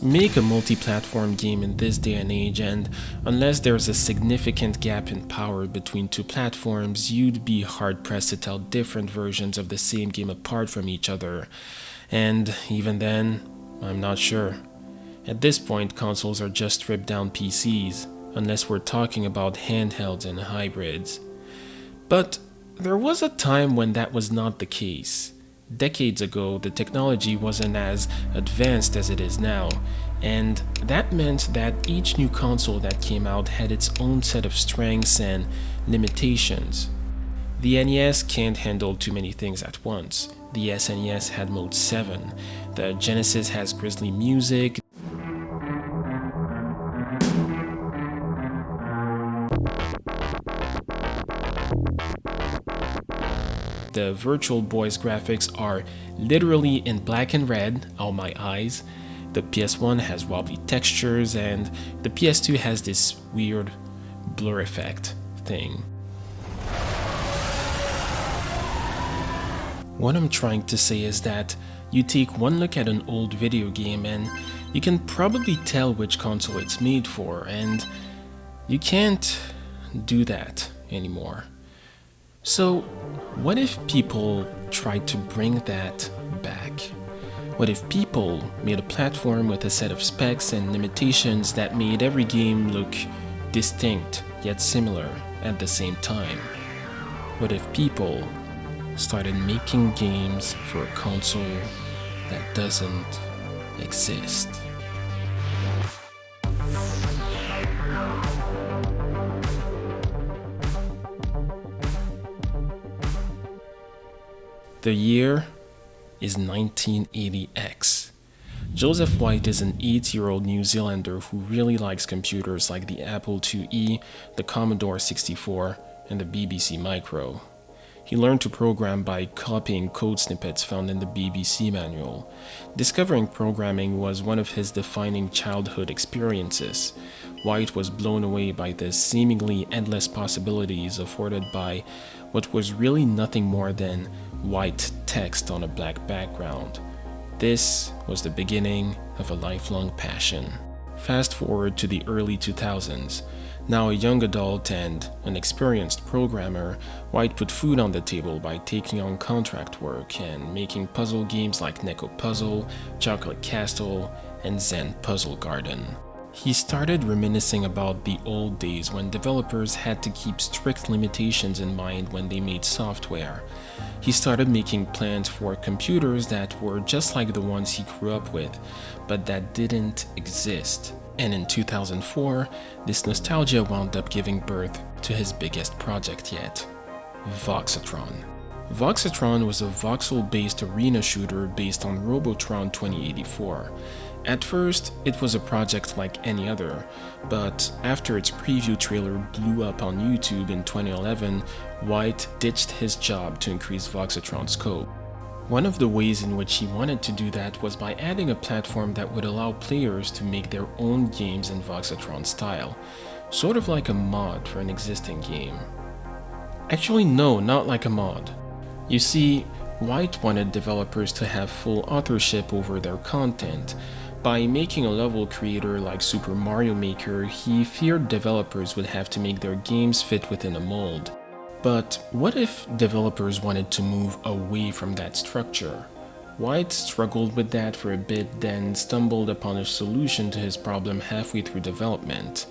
make a multi-platform game in this day and age, and unless there's a significant gap in power between two platforms, you'd be hard-pressed to tell different versions of the same game apart from each other. And even then, I'm not sure. At this point, consoles are just stripped-down PCs, unless we're talking about handhelds and hybrids. But there was a time when that was not the case. Decades ago, the technology wasn't as advanced as it is now, and that meant that each new console that came out had its own set of strengths and limitations. The NES can't handle too many things at once. The SNES had Mode 7. The Genesis has grisly music. The Virtual Boy's graphics are literally in black and red, oh my eyes. The PS1 has wobbly textures, and the PS2 has this weird blur effect thing. What I'm trying to say is that you take one look at an old video game and you can probably tell which console it's made for, and you can't do that anymore. So, what if people tried to bring that back? What if people made a platform with a set of specs and limitations that made every game look distinct yet similar at the same time? What if people started making games for a console that doesn't exist? The year is 1980X. Joseph White is an 8-year-old New Zealander who really likes computers like the Apple IIe, the Commodore 64, and the BBC Micro. He learned to program by copying code snippets found in the BBC manual. Discovering programming was one of his defining childhood experiences. White was blown away by the seemingly endless possibilities afforded by what was really nothing more than white text on a black background. This was the beginning of a lifelong passion. Fast forward to the early 2000s. Now a young adult and an experienced programmer, White put food on the table by taking on contract work and making puzzle games like Neko Puzzle, Chocolate Castle, and Zen Puzzle Garden. He started reminiscing about the old days when developers had to keep strict limitations in mind when they made software. He started making plans for computers that were just like the ones he grew up with, but that didn't exist. And in 2004, this nostalgia wound up giving birth to his biggest project yet, Voxatron. Voxatron was a voxel-based arena shooter based on Robotron 2084. At first, it was a project like any other, but after its preview trailer blew up on YouTube in 2011, White ditched his job to increase Voxatron's scope. One of the ways in which he wanted to do that was by adding a platform that would allow players to make their own games in Voxatron style, sort of like a mod for an existing game. Actually, no, not like a mod. You see, White wanted developers to have full authorship over their content. By making a level creator like Super Mario Maker, he feared developers would have to make their games fit within a mold. But what if developers wanted to move away from that structure? White struggled with that for a bit, then stumbled upon a solution to his problem halfway through development.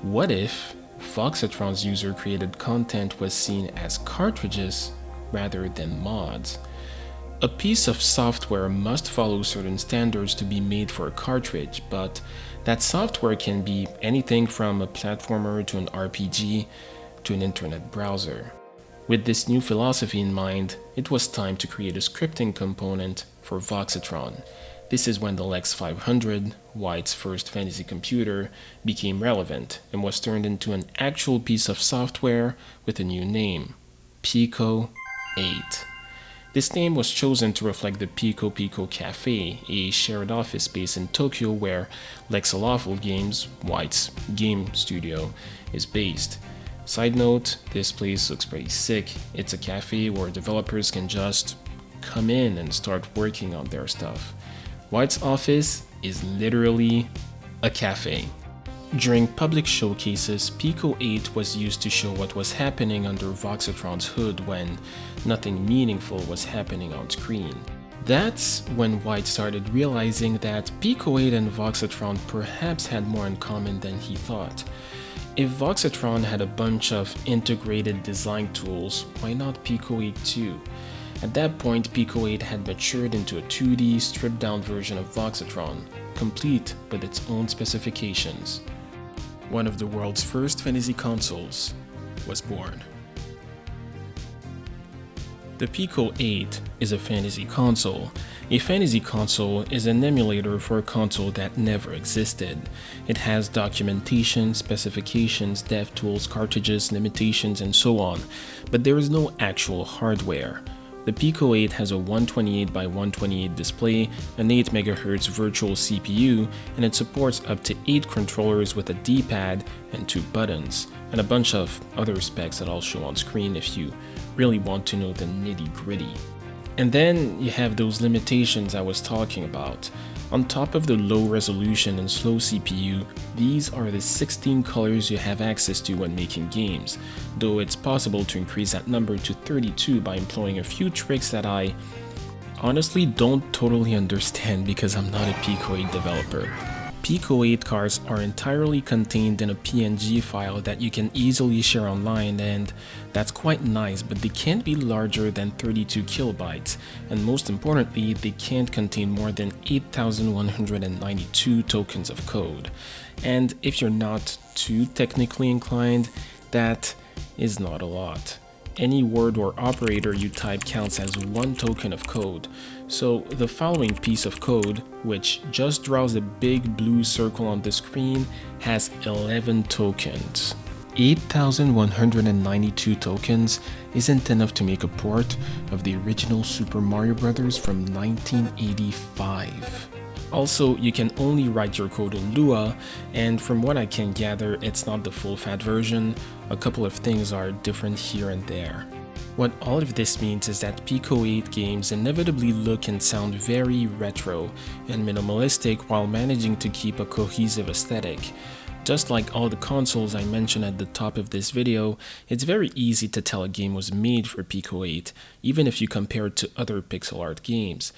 What if Voxatron's user-created content was seen as cartridges rather than mods? A piece of software must follow certain standards to be made for a cartridge, but that software can be anything from a platformer to an RPG to an internet browser. With this new philosophy in mind, it was time to create a scripting component for Voxatron. This is when the Lex 500, White's first fantasy computer, became relevant and was turned into an actual piece of software with a new name, Pico 8. This name was chosen to reflect the Pico Cafe, a shared office space in Tokyo where Lexalawful Games, White's game studio, is based. Side note, this place looks pretty sick. It's a cafe where developers can just come in and start working on their stuff. White's office is literally a cafe. During public showcases, Pico 8 was used to show what was happening under Voxotron's hood when nothing meaningful was happening on screen. That's when White started realizing that Pico 8 and Voxotron perhaps had more in common than he thought. If Voxotron had a bunch of integrated design tools, why not Pico 8 too? At that point, Pico 8 had matured into a 2D, stripped-down version of Voxotron, complete with its own specifications. One of the world's first fantasy consoles was born. The Pico 8 is a fantasy console. A fantasy console is an emulator for a console that never existed. It has documentation, specifications, dev tools, cartridges, limitations, and so on, but there is no actual hardware. The Pico 8 has a 128 by 128 display, an 8 MHz virtual CPU, and it supports up to 8 controllers with a D-pad and 2 buttons, and a bunch of other specs that I'll show on screen if you really want to know the nitty-gritty. And then you have those limitations I was talking about. On top of the low resolution and slow CPU, these are the 16 colors you have access to when making games, though it's possible to increase that number to 32 by employing a few tricks that I honestly don't totally understand because I'm not a Pico 8 developer. Pico 8 cards are entirely contained in a PNG file that you can easily share online, and that's quite nice, but they can't be larger than 32 kilobytes, and most importantly, they can't contain more than 8,192 tokens of code. And if you're not too technically inclined, that is not a lot. Any word or operator you type counts as 1 token of code. So the following piece of code, which just draws a big blue circle on the screen, has 11 tokens. 8,192 tokens isn't enough to make a port of the original Super Mario Bros. From 1985. Also, you can only write your code in Lua, and from what I can gather, it's not the full-fat version. A couple of things are different here and there. What all of this means is that Pico 8 games inevitably look and sound very retro and minimalistic while managing to keep a cohesive aesthetic. Just like all the consoles I mentioned at the top of this video, it's very easy to tell a game was made for Pico 8, even if you compare it to other pixel art games.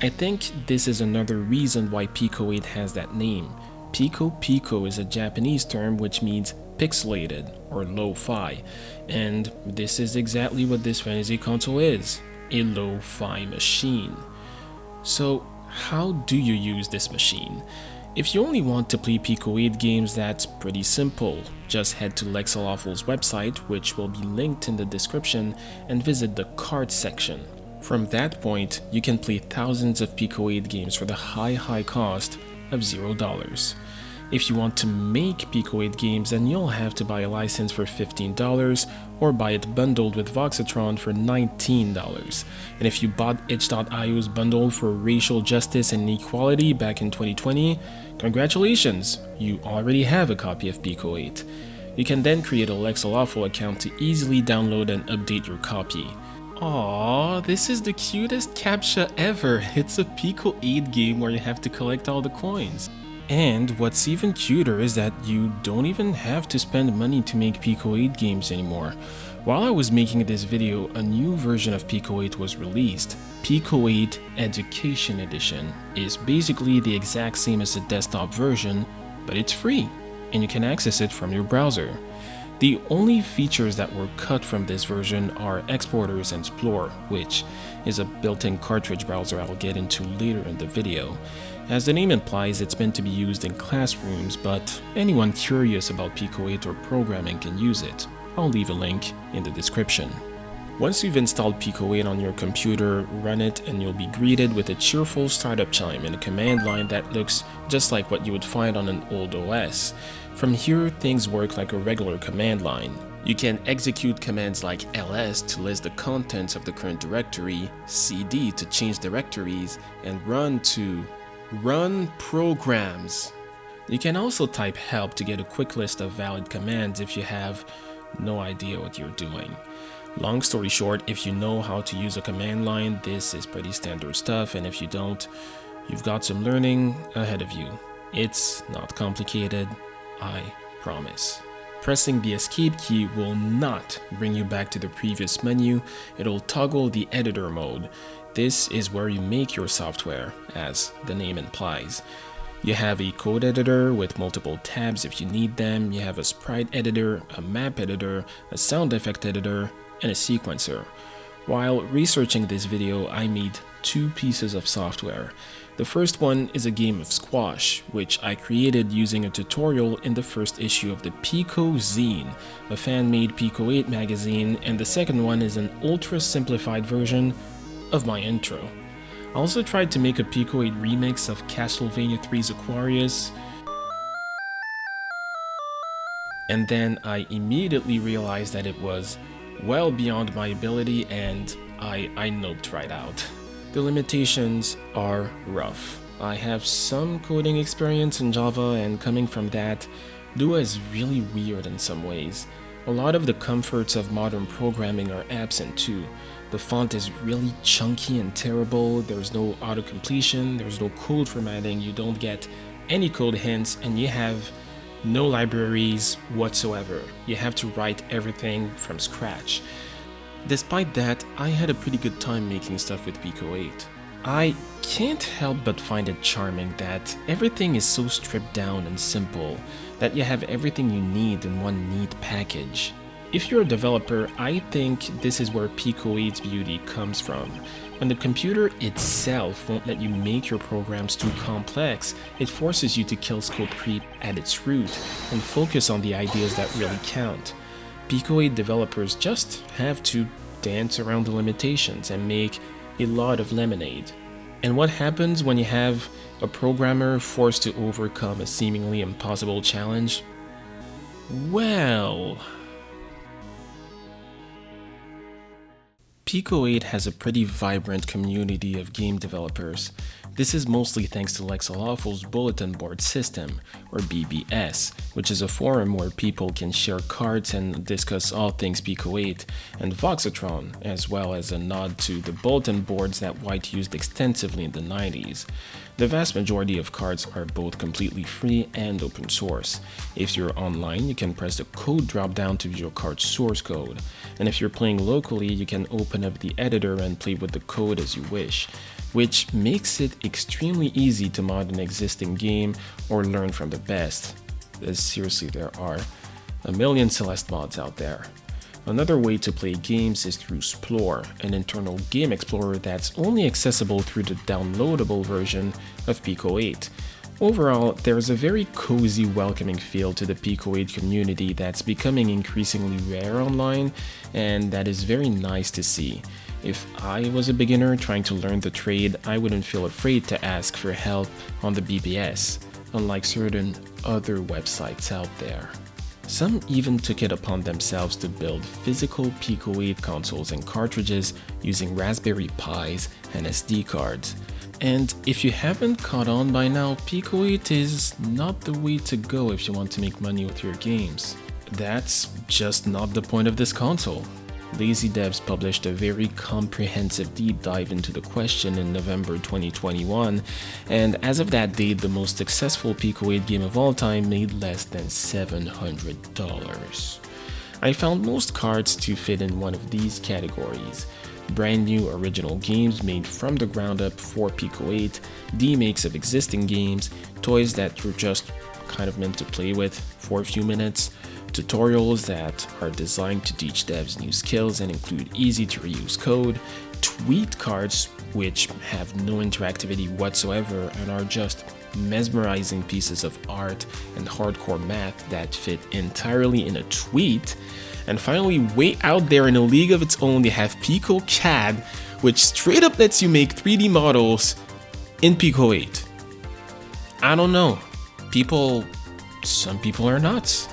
I think this is another reason why Pico 8 has that name. Pico is a Japanese term which means pixelated or lo-fi, and this is exactly what this fantasy console is, a lo-fi machine. So how do you use this machine? If you only want to play Pico 8 games, that's pretty simple. Just head to Lexalawful's website, which will be linked in the description, and visit the cards section. From that point, you can play thousands of Pico 8 games for the high cost of $0. If you want to make Pico 8 games, then you'll have to buy a license for $15 or buy it bundled with Voxotron for $19. And if you bought itch.io's bundle for racial justice and equality back in 2020, congratulations, you already have a copy of Pico 8. You can then create a Lexalawful account to easily download and update your copy. Aww, this is the cutest captcha ever. It's a Pico 8 game where you have to collect all the coins. And what's even cuter is that you don't even have to spend money to make Pico 8 games anymore. While I was making this video, a new version of Pico 8 was released. Pico 8 Education Edition is basically the exact same as the desktop version, but it's free, and you can access it from your browser. The only features that were cut from this version are Exporters and Explore, which is a built-in cartridge browser I'll get into later in the video. As the name implies, it's meant to be used in classrooms, but anyone curious about Pico 8 or programming can use it. I'll leave a link in the description. Once you've installed Pico 8 on your computer, run it and you'll be greeted with a cheerful startup chime and a command line that looks just like what you would find on an old OS. From here, things work like a regular command line. You can execute commands like ls to list the contents of the current directory, cd to change directories, and run to run programs. You can also type help to get a quick list of valid commands if you have no idea what you're doing. Long story short, if you know how to use a command line, this is pretty standard stuff, and if you don't, You've got some learning ahead of you. It's not complicated, I promise. Pressing the escape key will not bring you back to the previous menu, it'll toggle the editor mode. This is where you make your software, as the name implies. You have a code editor with multiple tabs if you need them, you have a sprite editor, a map editor, a sound effect editor, and a sequencer. While researching this video, I made two pieces of software. The first one is a game of squash, which I created using a tutorial in the first issue of the Pico zine, a fan-made Pico 8 magazine, and the second one is an ultra-simplified version of my intro. I also tried to make a Pico 8 remix of Castlevania 3's Aquarius, and then I immediately realized that it was well beyond my ability and I noped right out. The limitations are rough. I have some coding experience in Java, and coming from that, Lua is really weird in some ways. A lot of the comforts of modern programming are absent too. The font is really chunky and terrible, there's no auto-completion, there's no code formatting, you don't get any code hints, and you have no libraries whatsoever. You have to write everything from scratch. Despite that, I had a pretty good time making stuff with Pico 8. I can't help but find it charming that everything is so stripped down and simple, that you have everything you need in one neat package. If you're a developer, I think this is where Pico 8's beauty comes from. When the computer itself won't let you make your programs too complex, it forces you to kill scope creep at its root and focus on the ideas that really count. Pico 8 developers just have to dance around the limitations and make a lot of lemonade. And what happens when you have a programmer forced to overcome a seemingly impossible challenge? Well, Pico 8 has a pretty vibrant community of game developers. This is mostly thanks to Lexalawful's Bulletin Board System, or BBS, which is a forum where people can share cards and discuss all things Pico 8, and Voxotron, as well as a nod to the bulletin boards that White used extensively in the 90s. The vast majority of cards are both completely free and open source. If you're online, you can press the code drop down to view your card's source code, and if you're playing locally, you can open up the editor and play with the code as you wish, which makes it extremely easy to mod an existing game or learn from the best. Seriously, there are a million Celeste mods out there. Another way to play games is through Splore, an internal game explorer that's only accessible through the downloadable version of Pico 8. Overall, there's a very cozy, welcoming feel to the Pico 8 community that's becoming increasingly rare online, and that is very nice to see. If I was a beginner trying to learn the trade, I wouldn't feel afraid to ask for help on the BBS, unlike certain other websites out there. Some even took it upon themselves to build physical Pico 8 consoles and cartridges using Raspberry Pis and SD cards. And if you haven't caught on by now, Pico 8 is not the way to go if you want to make money with your games. That's just not the point of this console. Lazy Devs published a very comprehensive deep dive into the question in November 2021, and as of that date, the most successful Pico 8 game of all time made less than $700. I found most cards to fit in one of these categories: brand new original games made from the ground up for Pico 8, remakes of existing games, toys that you're just kind of meant to play with for a few minutes, tutorials that are designed to teach devs new skills and include easy to reuse code, tweet cards which have no interactivity whatsoever and are just mesmerizing pieces of art, and hardcore math that fit entirely in a tweet. And finally, way out there in a league of its own, they have Pico CAD, which straight up lets you make 3D models in Pico 8. I don't know. Some people are nuts.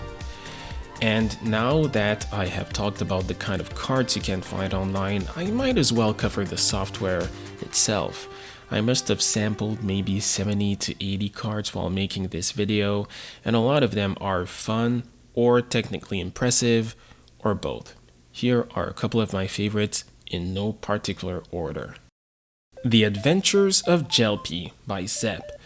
And now that I have talked about the kind of cards you can find online, I might as well cover the software itself. I must have sampled maybe 70 to 80 cards while making this video, and a lot of them are fun or technically impressive, or both. Here are a couple of my favorites in no particular order. The Adventures of Jelpy by Zep.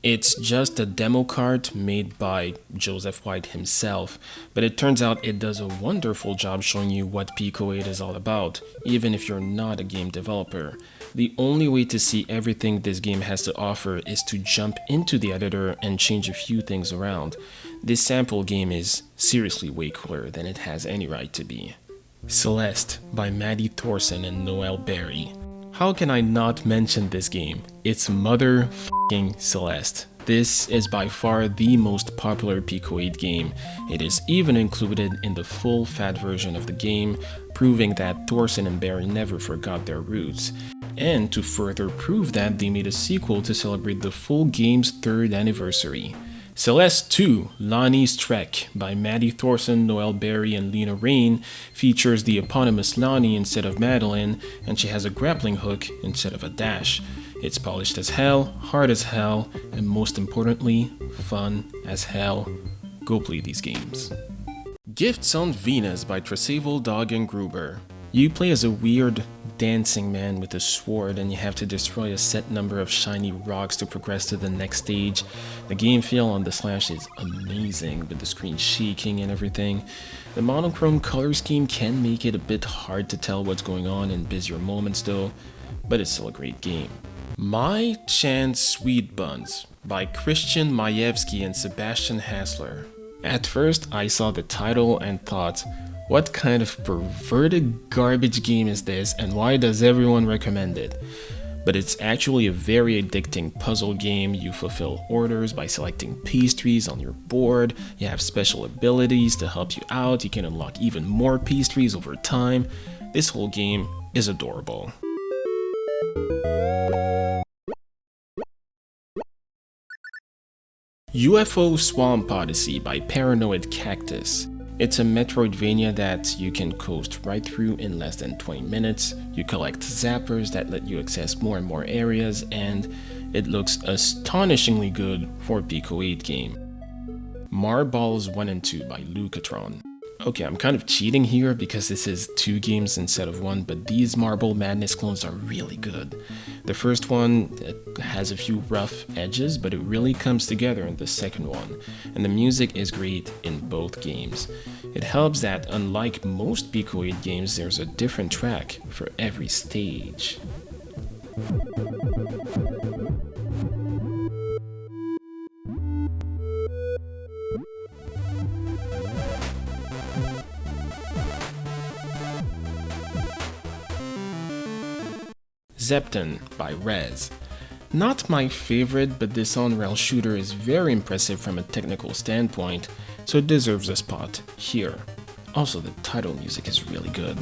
It's just a demo card made by Joseph White himself, but it turns out it does a wonderful job showing you what Pico 8 is all about, even if you're not a game developer. The only way to see everything this game has to offer is to jump into the editor and change a few things around. This sample game is seriously way cooler than it has any right to be. Celeste by Maddie Thorson and Noel Berry. How can I not mention this game? It's mother-f***ing Celeste. This is by far the most popular Pico 8 game. It is even included in the full fat version of the game, proving that Thorson and Berry never forgot their roots. And to further prove that, they made a sequel to celebrate the full game's 3rd anniversary. Celeste 2, Lonnie's Trek by Maddie Thorson, Noel Berry, and Lena Rain features the eponymous Lonnie instead of Madeline, and she has a grappling hook instead of a dash. It's polished as hell, hard as hell, and most importantly, fun as hell. Go play these games. Gifts on Venus by Tracable Dog and Gruber. You play as a weird dancing man with a sword, and you have to destroy a set number of shiny rocks to progress to the next stage. The game feel on the Slash is amazing, with the screen shaking and everything. The monochrome color scheme can make it a bit hard to tell what's going on in busier moments though, but it's still a great game. My Chance Sweet Buns by Christian Majewski and Sebastian Hassler. At first I saw the title and thought, what kind of perverted garbage game is this, and why does everyone recommend it? But it's actually a very addicting puzzle game. You fulfill orders by selecting pastries on your board, you have special abilities to help you out, you can unlock even more pastries over time. This whole game is adorable. UFO Swamp Odyssey by Paranoid Cactus. It's a Metroidvania that you can coast right through in less than 20 minutes. You collect zappers that let you access more and more areas, and it looks astonishingly good for a Pico 8 game. Marballs 1 and 2 by Lucatron. Okay, I'm kind of cheating here because this is 2 games instead of 1, but these Marble Madness clones are really good. The first one has a few rough edges, but it really comes together in the second one, and the music is great in both games. It helps that unlike most Pico 8 games, there's a different track for every stage. Zepton by Rez. Not my favorite, but this on-rail shooter is very impressive from a technical standpoint, so it deserves a spot here. Also, the title music is really good.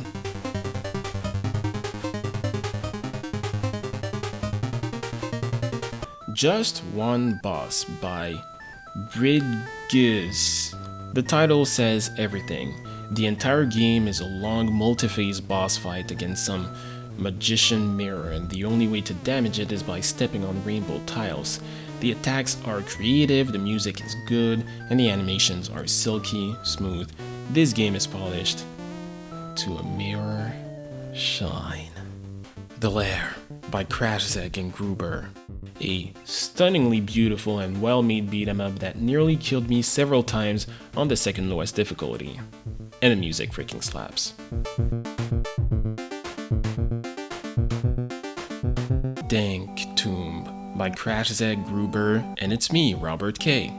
Just One Boss by Bridges. The title says everything. The entire game is a long multi-phase boss fight against some magician mirror, and the only way to damage it is by stepping on rainbow tiles. The attacks are creative, the music is good, and the animations are silky, smooth. This game is polished to a mirror shine. The Lair by Crashzeg and Gruber. A stunningly beautiful and well-made beat-em-up that nearly killed me several times on the second lowest difficulty. And the music freaking slaps. Dank Tomb by Crashzeg, Gruber, and it's me, Robert K.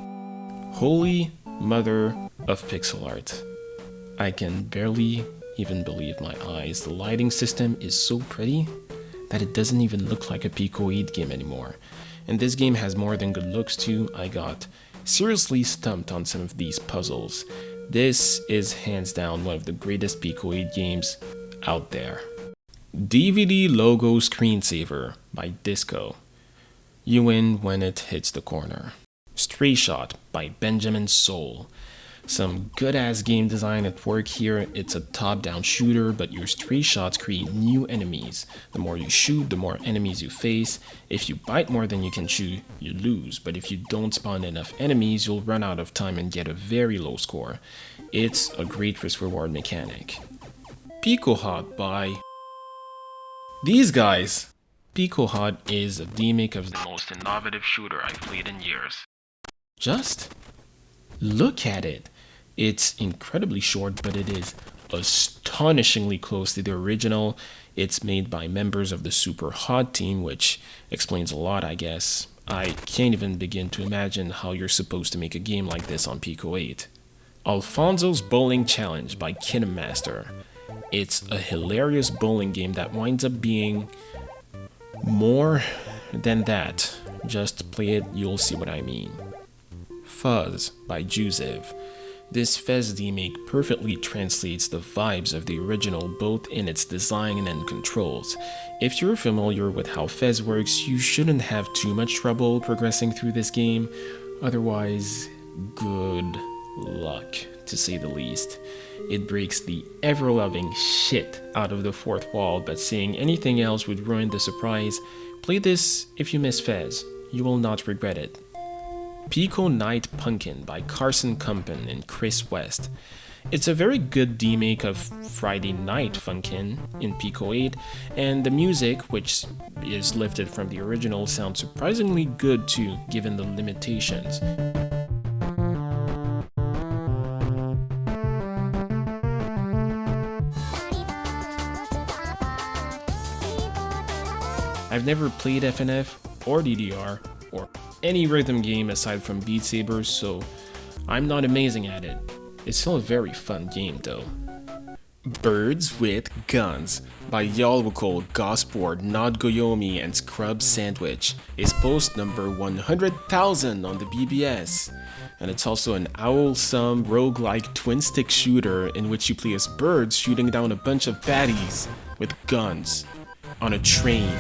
Holy mother of pixel art. I can barely even believe my eyes. The lighting system is so pretty that it doesn't even look like a Pico 8 game anymore. And this game has more than good looks too. I got seriously stumped on some of these puzzles. This is hands down one of the greatest Pico 8 games out there. DVD Logo Screensaver by Disco. You win when it hits the corner. Stray Shot by Benjamin Soul. Some good-ass game design at work here. It's a top-down shooter, but your stray shots create new enemies. The more you shoot, the more enemies you face. If you bite more than you can chew, you lose. But if you don't spawn enough enemies, you'll run out of time and get a very low score. It's a great risk-reward mechanic. Pico Hot by these guys. Pico HUD is a remake of the most innovative shooter I've played in years. Just look at it. It's incredibly short, but it is astonishingly close to the original. It's made by members of the Super HUD team, which explains a lot, I guess. I can't even begin to imagine how you're supposed to make a game like this on Pico 8. Alfonso's Bowling Challenge by Kinemaster. It's a hilarious bowling game that winds up being more than that. Just play it, you'll see what I mean. Fuzz by Juzev. This Fez remake perfectly translates the vibes of the original both in its design and controls. If you're familiar with how Fez works, you shouldn't have too much trouble progressing through this game. Otherwise, good luck, to say the least. It breaks the ever-loving shit out of the fourth wall, but saying anything else would ruin the surprise. Play this if you miss Fez. You will not regret it. Pico Night Punkin by Carson Kumpen and Chris West. It's a very good remake of Friday Night Funkin' in Pico 8, and the music, which is lifted from the original, sounds surprisingly good too, given the limitations. I've never played FNF or DDR or any rhythm game aside from Beat Saber, so I'm not amazing at it. It's still a very fun game though. Birds with Guns by Yalwukol, Gosport, Not Goyomi, and Scrub Sandwich is post number 100,000 on the BBS. And it's also an owl-some roguelike twin-stick shooter in which you play as birds shooting down a bunch of baddies with guns on a train.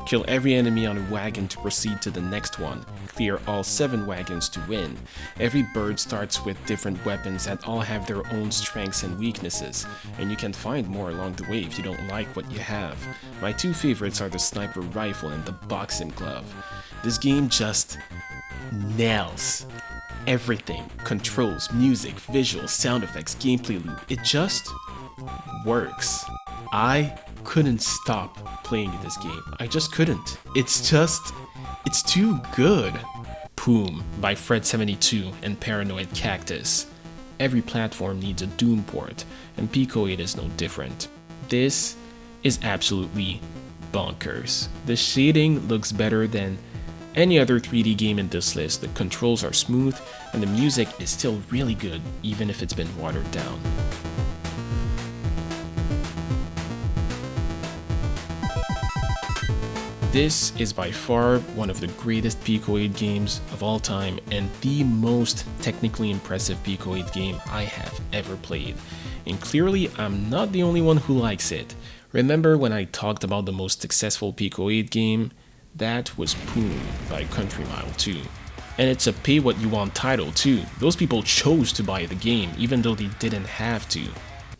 Kill every enemy on a wagon to proceed to the next one. Clear all 7 wagons to win. Every bird starts with different weapons that all have their own strengths and weaknesses, and you can find more along the way if you don't like what you have. My 2 favorites are the sniper rifle and the boxing glove. This game just nails everything. Controls, music, visuals, sound effects, gameplay loop. It just works. I couldn't stop playing this game. I just couldn't. It's too good. Poom by Fred72 and Paranoid Cactus. Every platform needs a Doom port, and Pico 8 is no different. This is absolutely bonkers. The shading looks better than any other 3D game in this list. The controls are smooth, and the music is still really good, even if it's been watered down. This is by far one of the greatest Pico 8 games of all time and the most technically impressive Pico 8 game I have ever played. And clearly, I'm not the only one who likes it. Remember when I talked about the most successful Pico 8 game? That was Poom by Country Mile 2. And it's a pay what you want title too. Those people chose to buy the game even though they didn't have to.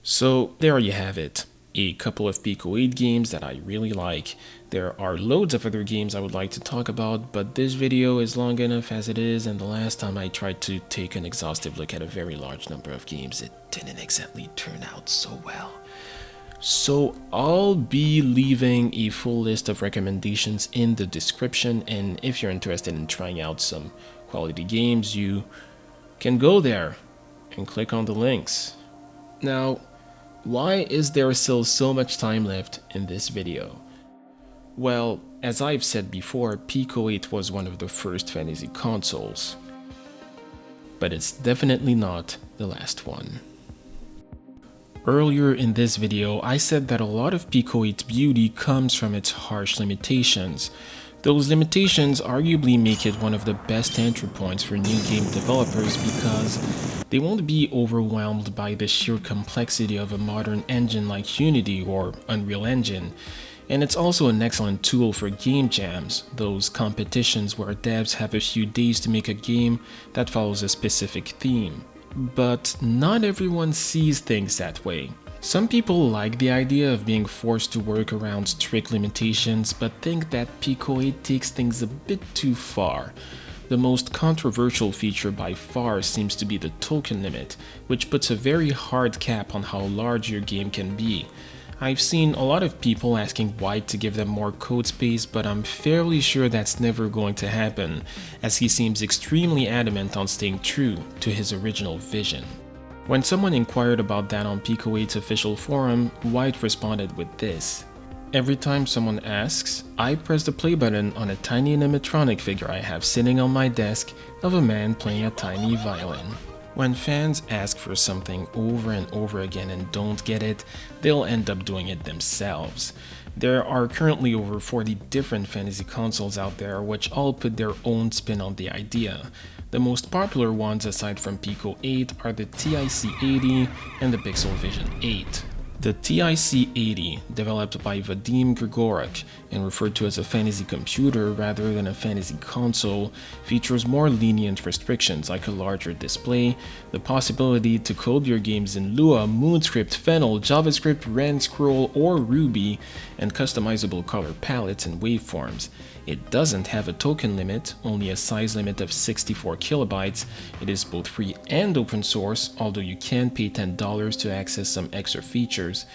So there you have it. A couple of Pico 8 games that I really like. There are loads of other games I would like to talk about, but this video is long enough as it is, and the last time I tried to take an exhaustive look at a very large number of games, it didn't exactly turn out so well. So I'll be leaving a full list of recommendations in the description, and if you're interested in trying out some quality games, you can go there and click on the links. Now, why is there still so much time left in this video? Well, as I've said before, Pico 8 was one of the first fantasy consoles. But it's definitely not the last one. Earlier in this video, I said that a lot of Pico 8's beauty comes from its harsh limitations. Those limitations arguably make it one of the best entry points for new game developers because they won't be overwhelmed by the sheer complexity of a modern engine like Unity or Unreal Engine. And it's also an excellent tool for game jams, those competitions where devs have a few days to make a game that follows a specific theme. But not everyone sees things that way. Some people like the idea of being forced to work around strict limitations, but think that Pico 8 takes things a bit too far. The most controversial feature by far seems to be the token limit, which puts a very hard cap on how large your game can be. I've seen a lot of people asking White to give them more code space, but I'm fairly sure that's never going to happen, as he seems extremely adamant on staying true to his original vision. When someone inquired about that on Pico8's official forum, White responded with this: "Every time someone asks, I press the play button on a tiny animatronic figure I have sitting on my desk of a man playing a tiny violin." When fans ask for something over and over again and don't get it, they'll end up doing it themselves. There are currently over 40 different fantasy consoles out there which all put their own spin on the idea. The most popular ones aside from Pico 8 are the TIC-80 and the Pixel Vision 8. The TIC-80, developed by Vadim Grigoruk and referred to as a fantasy computer rather than a fantasy console, features more lenient restrictions like a larger display, the possibility to code your games in Lua, Moonscript, Fennel, JavaScript, Ren, Scroll, or Ruby, and customizable color palettes and waveforms. It doesn't have a token limit, only a size limit of 64 kilobytes. It is both free and open source, although you can pay $10 to access some extra features.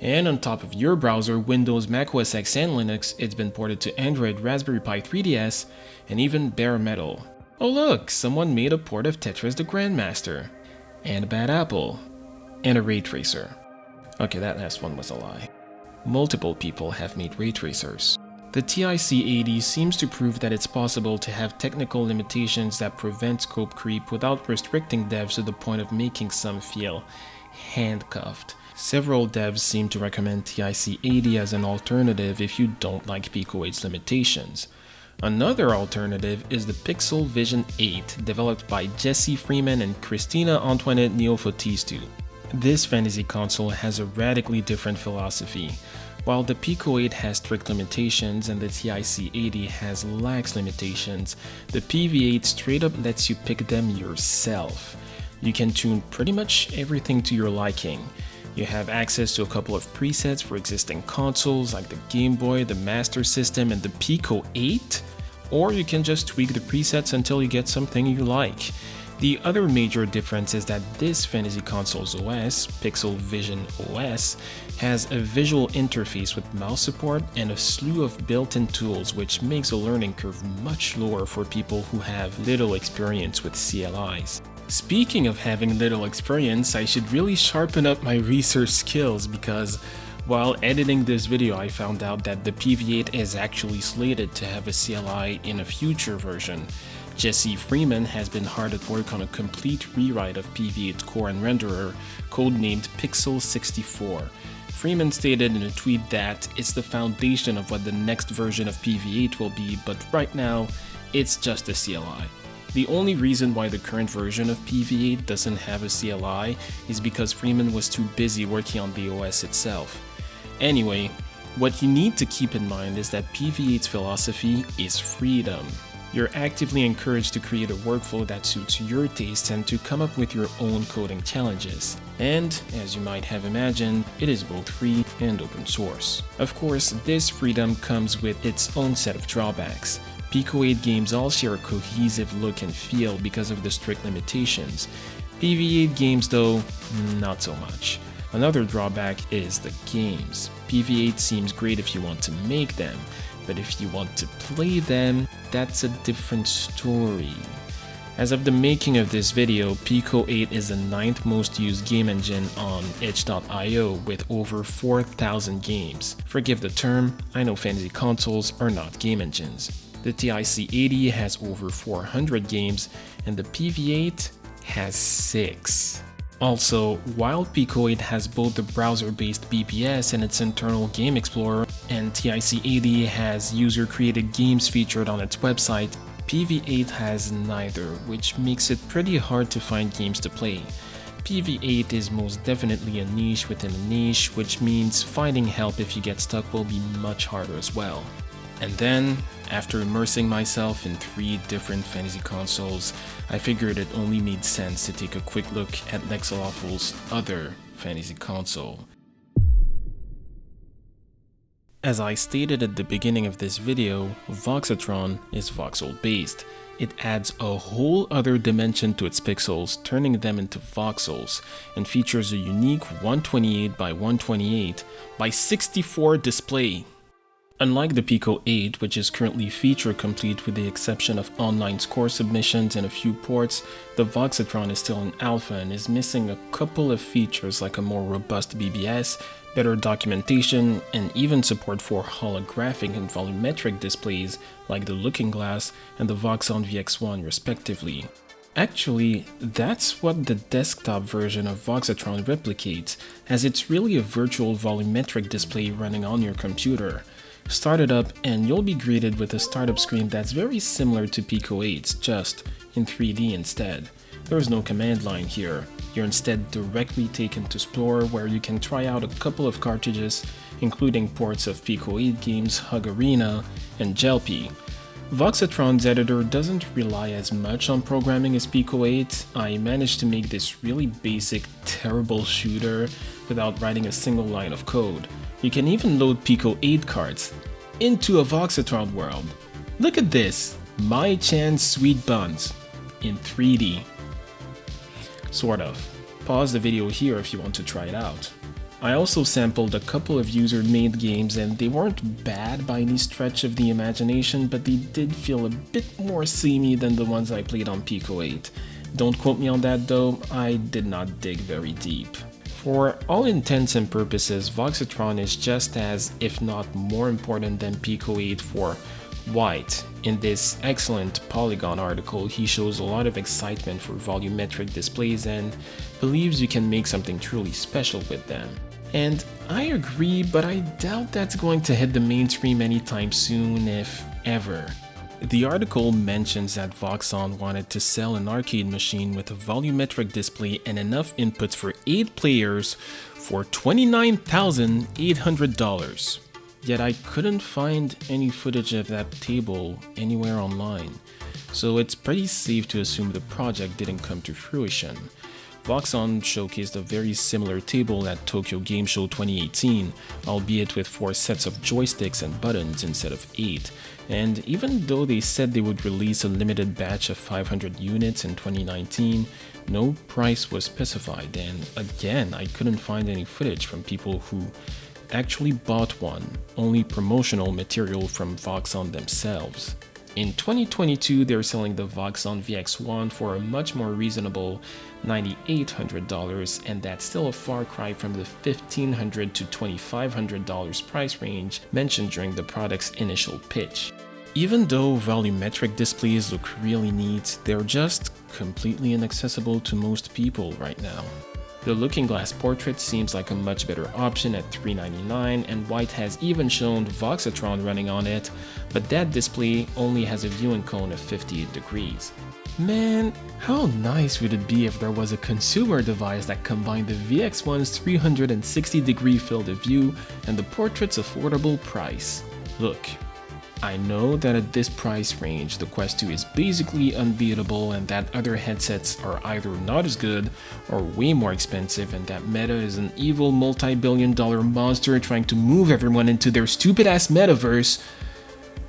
And on top of your browser, Windows, Mac OS X, and Linux, it's been ported to Android, Raspberry Pi 3DS, and even bare metal. Oh look, someone made a port of Tetris the Grandmaster. And a bad apple. And a ray tracer. Okay, that last one was a lie. Multiple people have made ray tracers. The TIC-80 seems to prove that it's possible to have technical limitations that prevent scope creep without restricting devs to the point of making some feel handcuffed. Several devs seem to recommend TIC-80 as an alternative if you don't like Pico 8's limitations. Another alternative is the Pixel Vision 8, developed by Jesse Freeman and Christina Antoinette Neofotistou. This fantasy console has a radically different philosophy. While the Pico 8 has strict limitations and the TIC-80 has lax limitations, the PV8 straight up lets you pick them yourself. You can tune pretty much everything to your liking. You have access to a couple of presets for existing consoles like the Game Boy, the Master System, and the Pico 8, or you can just tweak the presets until you get something you like. The other major difference is that this fantasy console's OS, Pixel Vision OS, has a visual interface with mouse support and a slew of built-in tools, which makes the learning curve much lower for people who have little experience with CLIs. Speaking of having little experience, I should really sharpen up my research skills because while editing this video I found out that the PV8 is actually slated to have a CLI in a future version. Jesse Freeman has been hard at work on a complete rewrite of PV8's core and renderer, codenamed Pixel 64. Freeman stated in a tweet that it's the foundation of what the next version of PV8 will be, but right now, it's just a CLI. The only reason why the current version of PV8 doesn't have a CLI is because Freeman was too busy working on the OS itself. Anyway, what you need to keep in mind is that PV8's philosophy is freedom. You're actively encouraged to create a workflow that suits your tastes and to come up with your own coding challenges. And, as you might have imagined, it is both free and open source. Of course, this freedom comes with its own set of drawbacks. Pico 8 games all share a cohesive look and feel because of the strict limitations. PV8 games, though, not so much. Another drawback is the games. PV8 seems great if you want to make them, but if you want to play them, that's a different story. As of the making of this video, Pico 8 is the 9th most used game engine on itch.io with over 4,000 games. Forgive the term, I know fantasy consoles are not game engines. The TIC-80 has over 400 games, and the PV8 has 6. Also, while Pico 8 has both the browser-based BPS and its internal game explorer, and TIC-80 has user-created games featured on its website, PV8 has neither, which makes it pretty hard to find games to play. PV8 is most definitely a niche within a niche, which means finding help if you get stuck will be much harder as well. And then, after immersing myself in 3 different fantasy consoles, I figured it only made sense to take a quick look at Lexalawful's other fantasy console. As I stated at the beginning of this video, Voxatron is voxel based. It adds a whole other dimension to its pixels, turning them into voxels, and features a unique 128 by 128 by 64 display. Unlike the Pico 8, which is currently feature complete with the exception of online score submissions and a few ports, the Voxatron is still in alpha and is missing a couple of features like a more robust BBS, better documentation, and even support for holographic and volumetric displays like the Looking Glass and the Voxon VX1 respectively. Actually, that's what the desktop version of Voxatron replicates, as it's really a virtual volumetric display running on your computer. Start it up and you'll be greeted with a startup screen that's very similar to Pico 8's, just in 3D instead. There's no command line here. You're instead directly taken to Store, where you can try out a couple of cartridges, including ports of Pico 8 games Hug Arena and Jelpy. Voxatron's editor doesn't rely as much on programming as Pico 8. I managed to make this really basic, terrible shooter without writing a single line of code. You can even load Pico 8 cards into a Voxatron world. Look at this! My Chan Sweet Buns in 3D. Sort of. Pause the video here if you want to try it out. I also sampled a couple of user-made games and they weren't bad by any stretch of the imagination, but they did feel a bit more samey than the ones I played on Pico 8. Don't quote me on that though, I did not dig very deep. For all intents and purposes, Voxatron is just as, if not more important than Pico 8 for White. In this excellent Polygon article, he shows a lot of excitement for volumetric displays and believes you can make something truly special with them. And I agree, but I doubt that's going to hit the mainstream anytime soon, if ever. The article mentions that Voxon wanted to sell an arcade machine with a volumetric display and enough inputs for 8 players for $29,800. Yet I couldn't find any footage of that table anywhere online, so it's pretty safe to assume the project didn't come to fruition. Voxon showcased a very similar table at Tokyo Game Show 2018, albeit with 4 sets of joysticks and buttons instead of 8, and even though they said they would release a limited batch of 500 units in 2019, no price was specified, and again I couldn't find any footage from people who actually bought one, only promotional material from Voxon themselves. In 2022, they're selling the Voxon VX1 for a much more reasonable $9,800, and that's still a far cry from the $1,500 to $2,500 price range mentioned during the product's initial pitch. Even though volumetric displays look really neat, they're just completely inaccessible to most people right now. The Looking Glass portrait seems like a much better option at $399, and White has even shown Voxatron running on it, but that display only has a viewing cone of 58 degrees. Man, how nice would it be if there was a consumer device that combined the VX1's 360-degree field of view and the portrait's affordable price. Look, I know that at this price range, the Quest 2 is basically unbeatable and that other headsets are either not as good or way more expensive, and that Meta is an evil multi-billion-dollar monster trying to move everyone into their stupid-ass metaverse.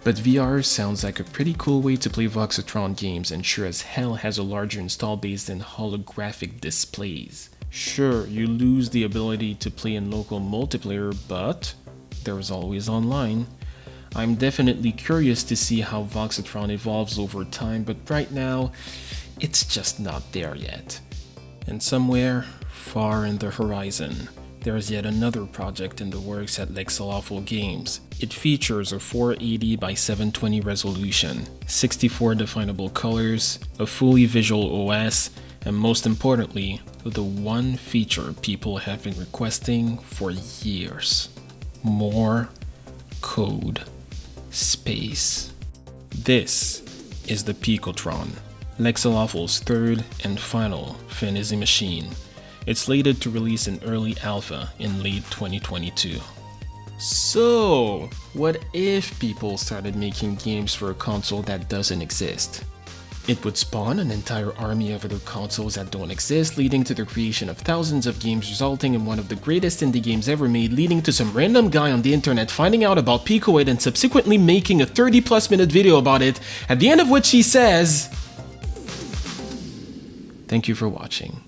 But VR sounds like a pretty cool way to play Voxatron games, and sure as hell has a larger install base than holographic displays. Sure, you lose the ability to play in local multiplayer, but there's always online. I'm definitely curious to see how Voxatron evolves over time, but right now, it's just not there yet. And somewhere, far in the horizon, there's yet another project in the works at Lexalawful Games. It features a 480 by 720 resolution, 64 definable colors, a fully visual OS, and most importantly, the one feature people have been requesting for years: more code space. This is the Picotron, Lexalawful's third and final fantasy machine. It's slated to release in early alpha in late 2022. So, what if people started making games for a console that doesn't exist? It would spawn an entire army of other consoles that don't exist, leading to the creation of thousands of games, resulting in one of the greatest indie games ever made, leading to some random guy on the internet finding out about Pico and subsequently making a 30+ minute video about it, at the end of which he says, "Thank you for watching."